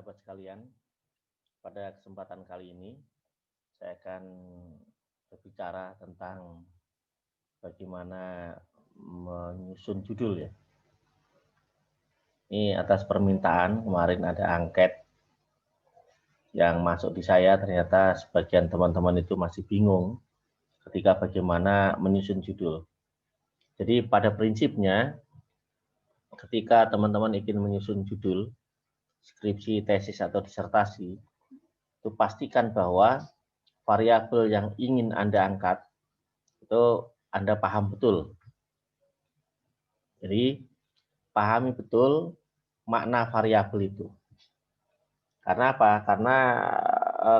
sahabat sekalian, pada kesempatan kali ini saya akan berbicara tentang bagaimana menyusun judul ya. Ini atas permintaan, kemarin ada angket yang masuk di saya, ternyata sebagian teman-teman itu masih bingung ketika bagaimana menyusun judul. Jadi pada prinsipnya ketika teman-teman ingin menyusun judul skripsi, tesis, atau disertasi, itu pastikan bahwa variabel yang ingin Anda angkat itu Anda paham betul. Jadi pahami betul makna variabel itu. Karena apa? Karena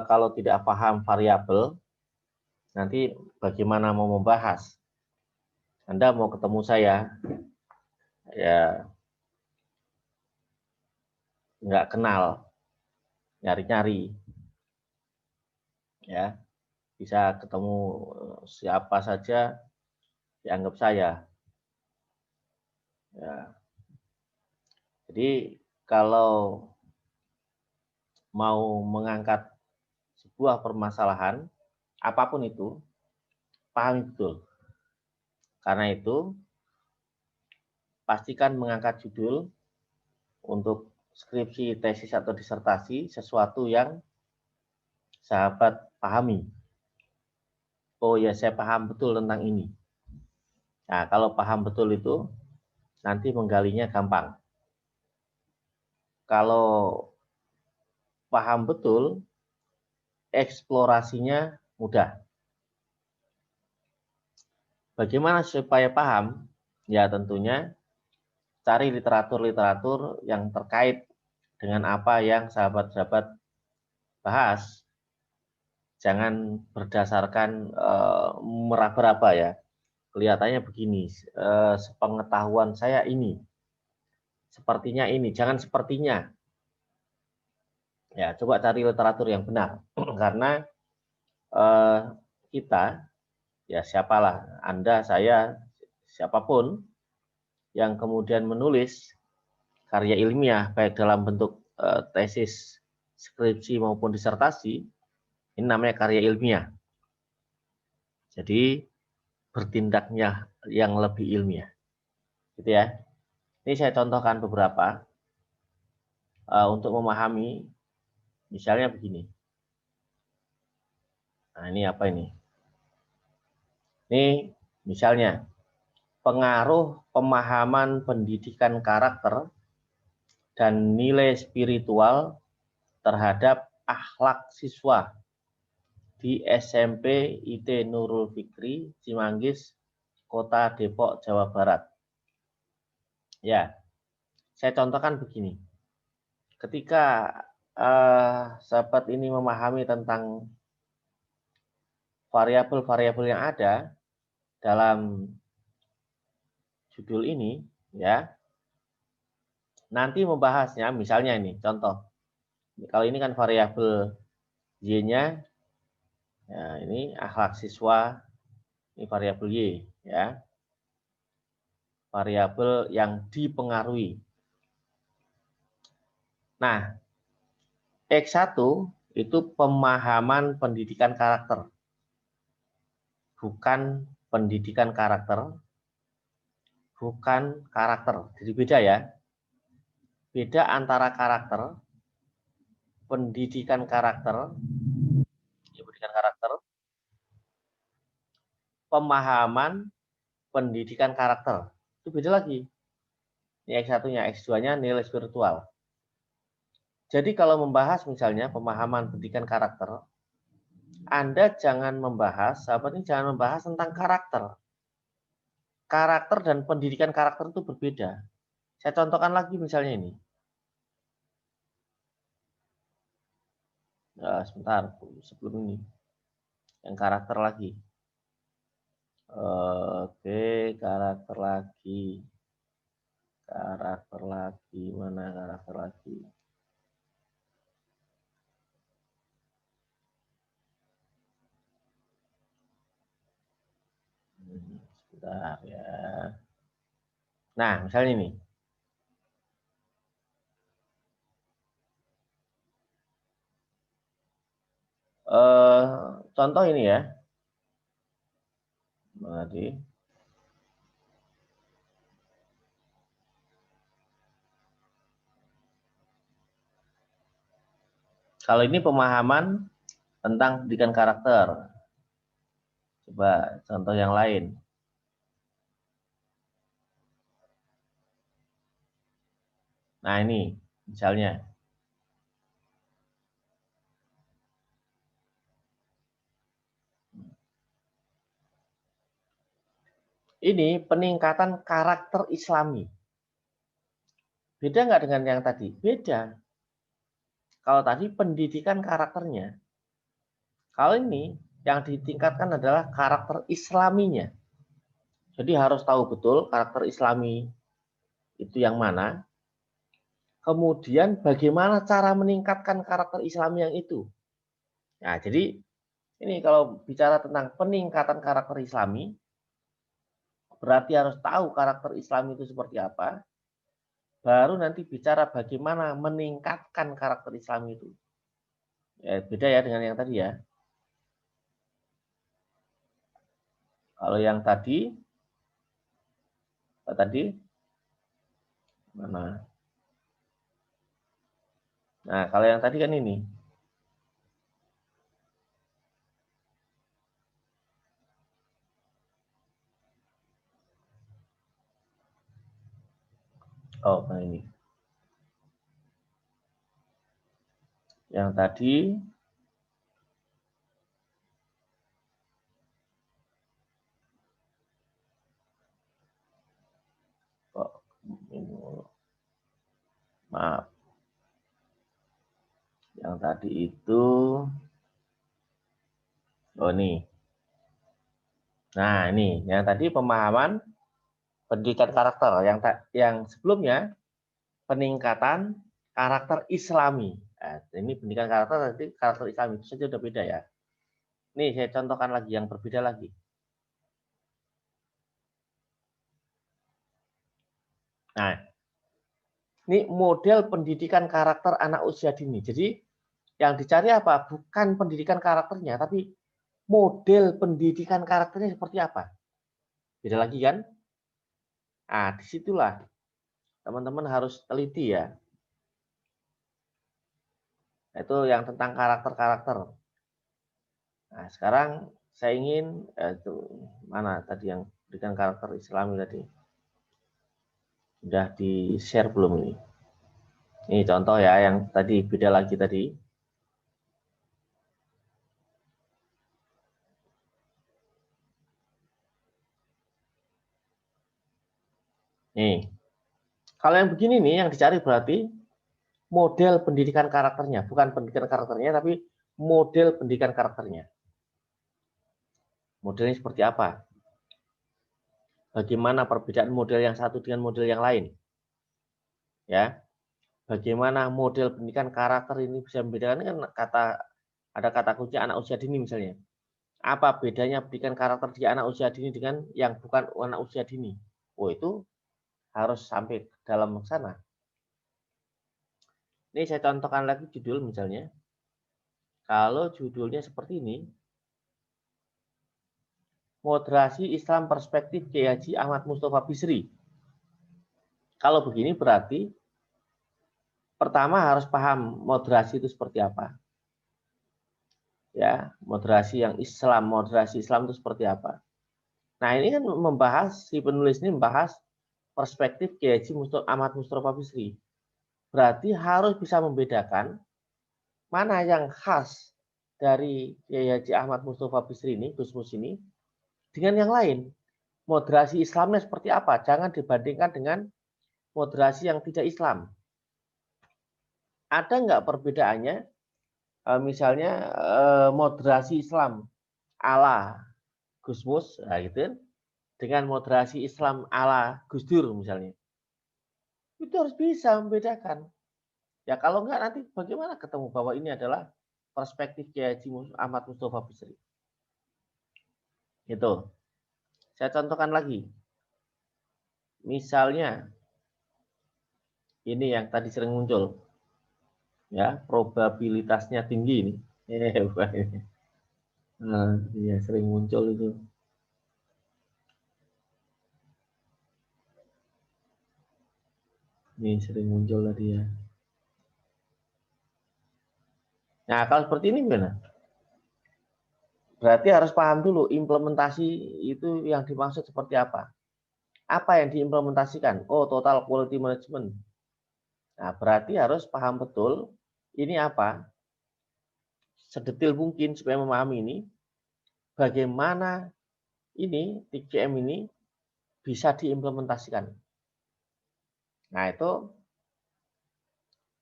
kalau tidak paham variabel, nanti bagaimana mau membahas? Anda mau ketemu saya, ya nggak kenal, nyari-nyari, ya bisa ketemu siapa saja, dianggap saya. Ya. Jadi kalau mau mengangkat sebuah permasalahan, apapun itu, pahami betul. Karena itu, pastikan mengangkat judul untuk skripsi, tesis, atau disertasi sesuatu yang sahabat pahami. Oh ya, saya paham betul tentang ini. Nah, kalau paham betul itu, nanti menggalinya gampang. Kalau paham betul, eksplorasinya mudah. Bagaimana supaya paham? Ya tentunya cari literatur-literatur yang terkait dengan apa yang sahabat-sahabat bahas. Jangan berdasarkan meraba-raba ya. Kelihatannya begini, sepengetahuan saya ini, sepertinya ini, jangan sepertinya. Ya, coba cari literatur yang benar. Karena kita, ya siapalah, Anda, saya, siapapun yang kemudian menulis karya ilmiah baik dalam bentuk tesis, skripsi maupun disertasi, ini namanya karya ilmiah. Jadi bertindaknya yang lebih ilmiah, gitu ya. Ini saya contohkan beberapa untuk memahami, misalnya begini. Nah ini apa ini? Ini misalnya pengaruh pemahaman pendidikan karakter dan nilai spiritual terhadap akhlak siswa di SMP IT Nurul Fikri, Cimanggis, Kota Depok, Jawa Barat. Ya, saya contohkan begini. Ketika sahabat ini memahami tentang variabel-variabel yang ada dalam judul ini, ya, nanti membahasnya, misalnya ini contoh. Kalau ini kan variabel Y-nya, ya, ini akhlak siswa, ini variabel Y, ya, variabel yang dipengaruhi. Nah, X1 itu pemahaman pendidikan karakter, bukan pendidikan karakter, bukan karakter. Jadi beda ya. Beda antara karakter, pendidikan karakter, pemahaman pendidikan karakter. Itu beda lagi. Ini X1-nya, X2-nya nilai spiritual. Jadi kalau membahas misalnya pemahaman pendidikan karakter, Anda jangan membahas, sahabat ini jangan membahas tentang karakter. Karakter dan pendidikan karakter itu berbeda. Saya contohkan lagi misalnya ini. Nah, sebentar, sebelum ini. Yang karakter lagi. Oke, karakter lagi. Karakter lagi, mana karakter lagi? Sebentar ya. Nah, misalnya ini. Contoh ini ya, Adi. Kalau ini pemahaman tentang pendidikan karakter. Coba contoh yang lain. Nah ini, misalnya. Ini peningkatan karakter Islami. Beda nggak dengan yang tadi? Beda. Kalau tadi pendidikan karakternya. Kalau ini yang ditingkatkan adalah karakter Islaminya. Jadi harus tahu betul karakter Islami itu yang mana. Kemudian bagaimana cara meningkatkan karakter Islami yang itu. Nah, jadi ini kalau bicara tentang peningkatan karakter Islami, berarti harus tahu karakter Islami itu seperti apa. Baru nanti bicara bagaimana meningkatkan karakter Islami itu. Ya, beda ya dengan yang tadi ya. Kalau yang tadi mana? Nah, kalau yang tadi kan ini. Oh, nah ini. Yang tadi oh, ini, maaf. Yang tadi itu oh ini. Nah, ini yang tadi pemahaman pendidikan karakter, yang sebelumnya peningkatan karakter Islami. Nah, ini pendidikan karakter tadi karakter Islami itu saja udah beda ya. Nih saya contohkan lagi yang berbeda lagi. Nah, ini model pendidikan karakter anak usia dini. Jadi yang dicari apa? Bukan pendidikan karakternya, tapi model pendidikan karakternya seperti apa. Beda lagi kan? Nah, disitulah teman-teman harus teliti ya. Itu yang tentang karakter-karakter. Nah, sekarang saya ingin itu mana tadi yang berikan karakter Islami tadi. Sudah di-share belum ini? Ini contoh ya yang tadi beda lagi tadi. Nih. Kalau yang begini nih yang dicari berarti model pendidikan karakternya, bukan pendidikan karakternya tapi model pendidikan karakternya. Modelnya seperti apa? Bagaimana perbedaan model yang satu dengan model yang lain? Ya. Bagaimana model pendidikan karakter ini bisa membedakan kan ada kata kunci anak usia dini misalnya. Apa bedanya pendidikan karakter di anak usia dini dengan yang bukan anak usia dini? Oh, itu harus sampai ke dalam sana. Ini saya contohkan lagi judul misalnya. Kalau judulnya seperti ini, Moderasi Islam Perspektif Kiai Haji Ahmad Mustafa Bisri. Kalau begini berarti pertama harus paham moderasi itu seperti apa. Ya, moderasi Islam itu seperti apa. Nah, ini kan si penulis ini membahas perspektif Kiai Haji Ahmad Mustafa Bisri. Berarti harus bisa membedakan mana yang khas dari Kiai Haji Ahmad Mustafa Bisri ini, Gus Mus ini, dengan yang lain. Moderasi Islamnya seperti apa? Jangan dibandingkan dengan moderasi yang tidak Islam. Ada nggak perbedaannya? Misalnya moderasi Islam ala Gus Mus, nah gitu, dengan moderasi Islam ala Gus Dur misalnya. Itu harus bisa membedakan. Ya kalau enggak nanti bagaimana ketemu bahwa ini adalah perspektif Kiai Haji Ahmad Mustafa Bisri. Gitu. Saya contohkan lagi. Misalnya ini yang tadi sering muncul. Ya, probabilitasnya tinggi ini, Hebat ini. Nah, iya sering muncul itu. Ini sering muncul tadi ya. Nah, kalau seperti ini gimana? Berarti harus paham dulu implementasi itu yang dimaksud seperti apa. Apa yang diimplementasikan? Oh, total quality management. Nah, berarti harus paham betul ini apa, sedetil mungkin supaya memahami ini, bagaimana ini, TQM ini bisa diimplementasikan. Nah, itu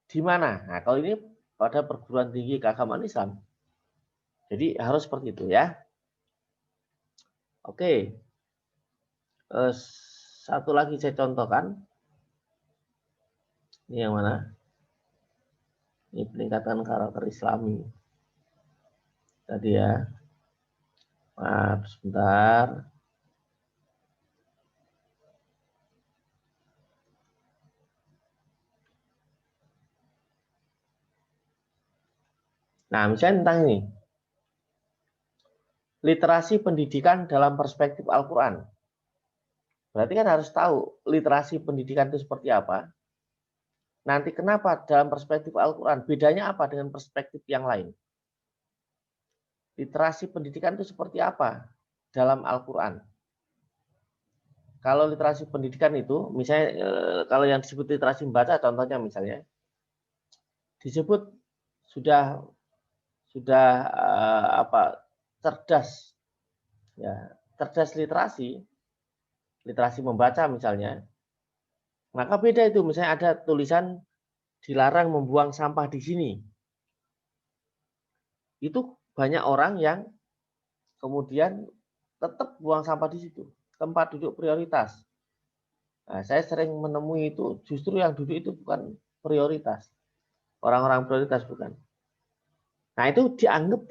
di mana? Nah, kalau ini pada perguruan tinggi keagamaan Islam. Jadi harus seperti itu ya. Oke. Satu lagi saya contohkan. Ini yang mana? Ini peningkatan karakter Islami. Tadi ya. Maaf, sebentar. Nah, misalnya tentang ini. Literasi pendidikan dalam perspektif Al-Quran. Berarti kan harus tahu literasi pendidikan itu seperti apa. Nanti kenapa dalam perspektif Al-Quran? Bedanya apa dengan perspektif yang lain? Literasi pendidikan itu seperti apa dalam Al-Quran? Kalau literasi pendidikan itu, misalnya kalau yang disebut literasi membaca, contohnya misalnya, disebut sudah apa, cerdas, ya, cerdas literasi membaca misalnya, maka beda itu. Misalnya ada tulisan dilarang membuang sampah di sini, itu banyak orang yang kemudian tetap buang sampah di situ, tempat duduk prioritas. Nah, saya sering menemui itu justru yang duduk itu bukan prioritas, orang-orang prioritas bukan. Nah, itu dianggap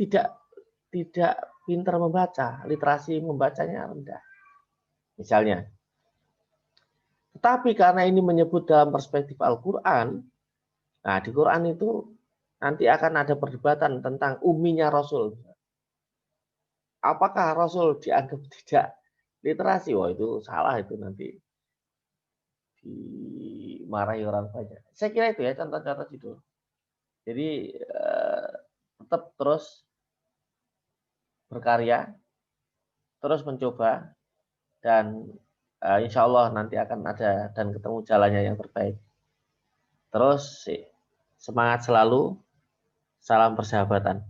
tidak pintar membaca, literasi membacanya rendah. Misalnya. Tetapi karena ini menyebut dalam perspektif Al-Qur'an, nah di Quran itu nanti akan ada perdebatan tentang umminya Rasul. Apakah Rasul dianggap tidak literasi? Wah, itu salah, itu nanti dimarahi orang banyak. Saya kira itu ya contoh-contoh judul. Jadi tetap terus berkarya, terus mencoba, dan insya Allah nanti akan ada dan ketemu jalannya yang terbaik. Terus semangat selalu, salam persahabatan.